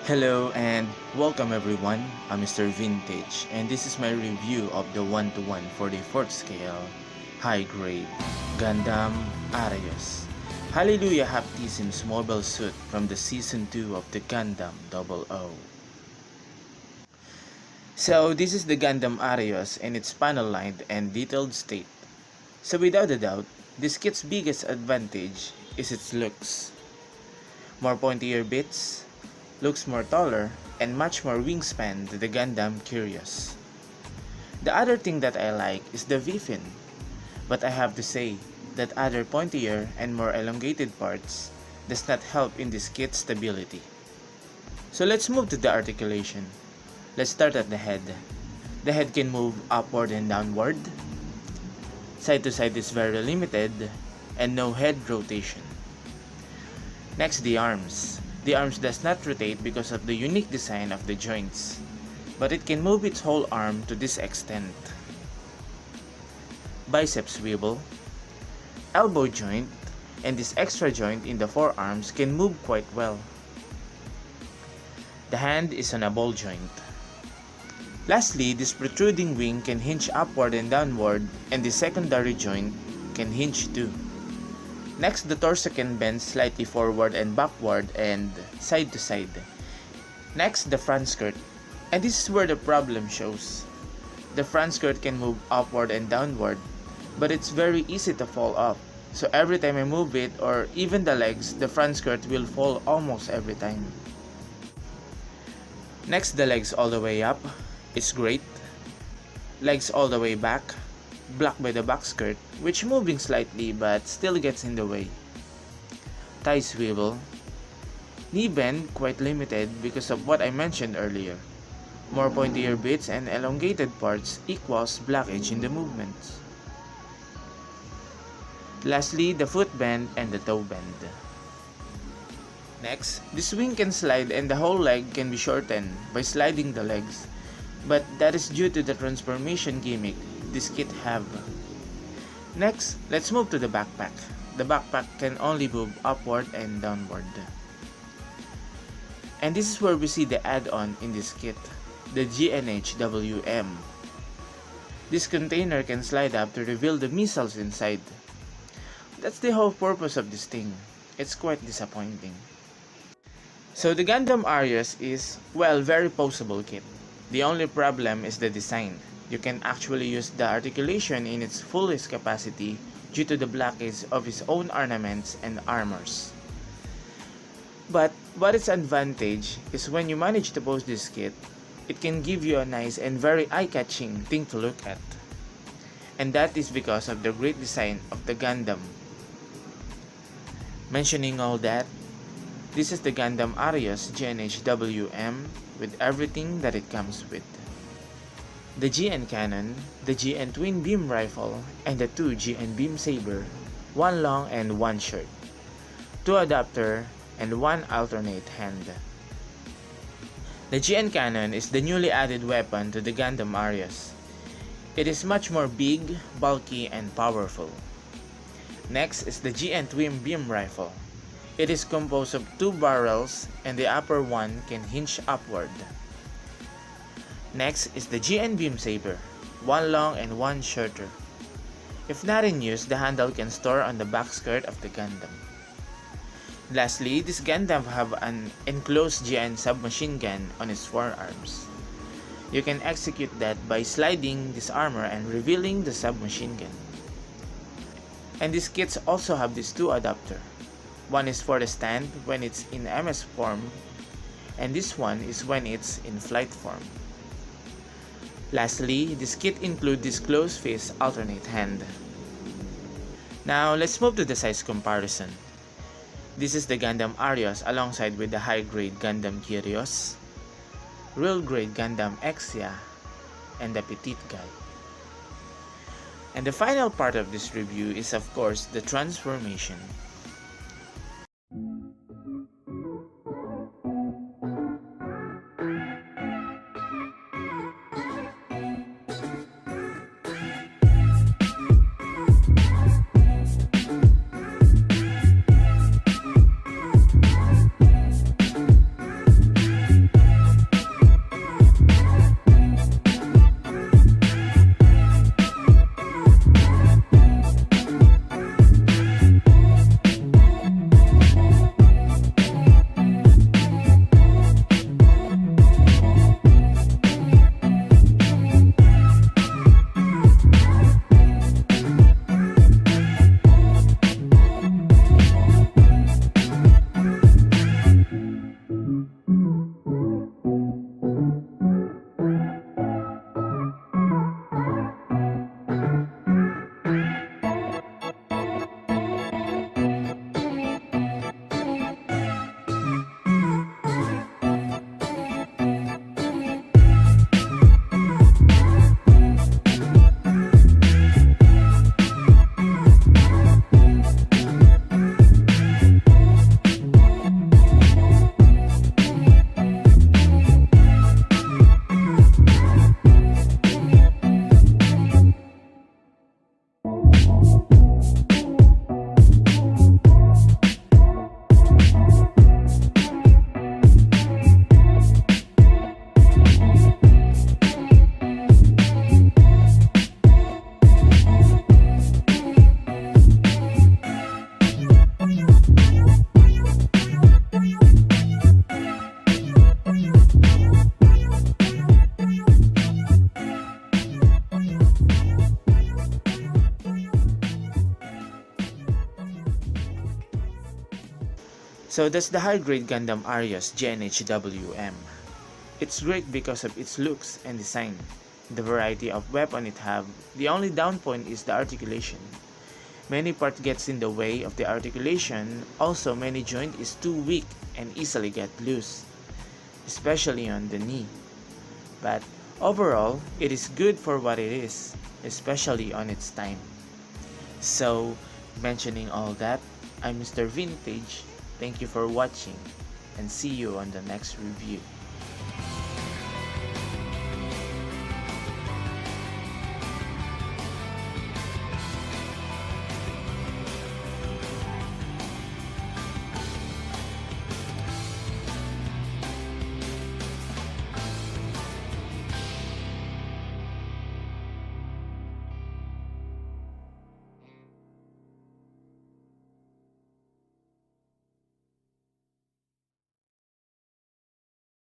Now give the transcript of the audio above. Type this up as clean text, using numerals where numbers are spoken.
Hello and welcome everyone, I'm Mr. Vintage and this is my review of the 1-to-1 44th scale high grade Gundam Arios Hallelujah Haptisim's mobile suit from the season 2 of the Gundam 00. So this is the Gundam Arios in its panel lined and detailed state. So without a doubt, this kit's biggest advantage is its looks. More pointier bits, looks more taller, and much more wingspan than the Gundam Curious. The other thing that I like is the V-fin, but I have to say that other pointier and more elongated parts does not help in this kit's stability. So let's move to the articulation. Let's start at the head. The head can move upward and downward. Side to side is very limited and no head rotation. Next, the arms. The arms does not rotate because of the unique design of the joints, but it can move its whole arm to this extent. Bicep swivel, elbow joint, and this extra joint in the forearms can move quite well. The hand is on a ball joint. Lastly, this protruding wing can hinge upward and downward, and the secondary joint can hinge too. Next, the torso can bend slightly forward and backward and side to side. Next, the front skirt. And this is where the problem shows. The front skirt can move upward and downward, but it's very easy to fall off. So every time I move it, or even the legs, the front skirt will fall almost every time. Next, the legs all the way up. It's great. Legs all the way back. Blocked by the back skirt, which moving slightly but still gets in the way. Thigh swivel. Knee bend quite limited because of what I mentioned earlier. More pointier bits and elongated parts equals blockage in the movements. Lastly, the foot bend and the toe bend. Next, this wing can slide and the whole leg can be shortened by sliding the legs, but that is due to the transformation gimmick this kit have. Next, let's move to the backpack. The backpack can only move upward and downward. And this is where we see the add-on in this kit, the GNHWM. This container can slide up to reveal the missiles inside. That's the whole purpose of this thing. It's quite disappointing. So the Gundam Arios is, well, very poseable kit. The only problem is the design. You can actually use the articulation in its fullest capacity due to the blockage of its own ornaments and armors. But what its advantage is when you manage to pose this kit, it can give you a nice and very eye-catching thing to look at. And that is because of the great design of the Gundam. Mentioning all that, this is the Gundam Arios GNHWM with everything that it comes with. The GN cannon, the GN twin beam rifle, and the 2 GN Beam Saber, 1 long and 1 short, 2 adapter, and 1 alternate hand. The GN cannon is the newly added weapon to the Gundam Arios. It is much more big, bulky, and powerful. Next is the GN twin beam rifle. It is composed of 2 barrels and the upper one can hinge upward. Next is the GN Beam Saber, 1 long and 1 shorter. If not in use, the handle can store on the back skirt of the Gundam. Lastly, this Gundam have an enclosed GN submachine gun on its forearms. You can execute that by sliding this armor and revealing the submachine gun. And these kits also have these 2 adapter. One is for the stand when it's in MS form, and this one is when it's in flight form. Lastly, this kit includes this closed fist alternate hand. Now, let's move to the size comparison. This is the Gundam Arios alongside with the high-grade Gundam Curious, real-grade Gundam Exia, and the petite guy. And the final part of this review is of course the transformation. So that's the high-grade Gundam Arios GNHW. It's great because of its looks and design, the variety of weapon it have. The only down point is the articulation. Many part gets in the way of the articulation. Also, many joint is too weak and easily get loose, especially on the knee. But overall, it is good for what it is, especially on its time. So, mentioning all that, I'm Mr. Vintage. Thank you for watching and see you on the next review.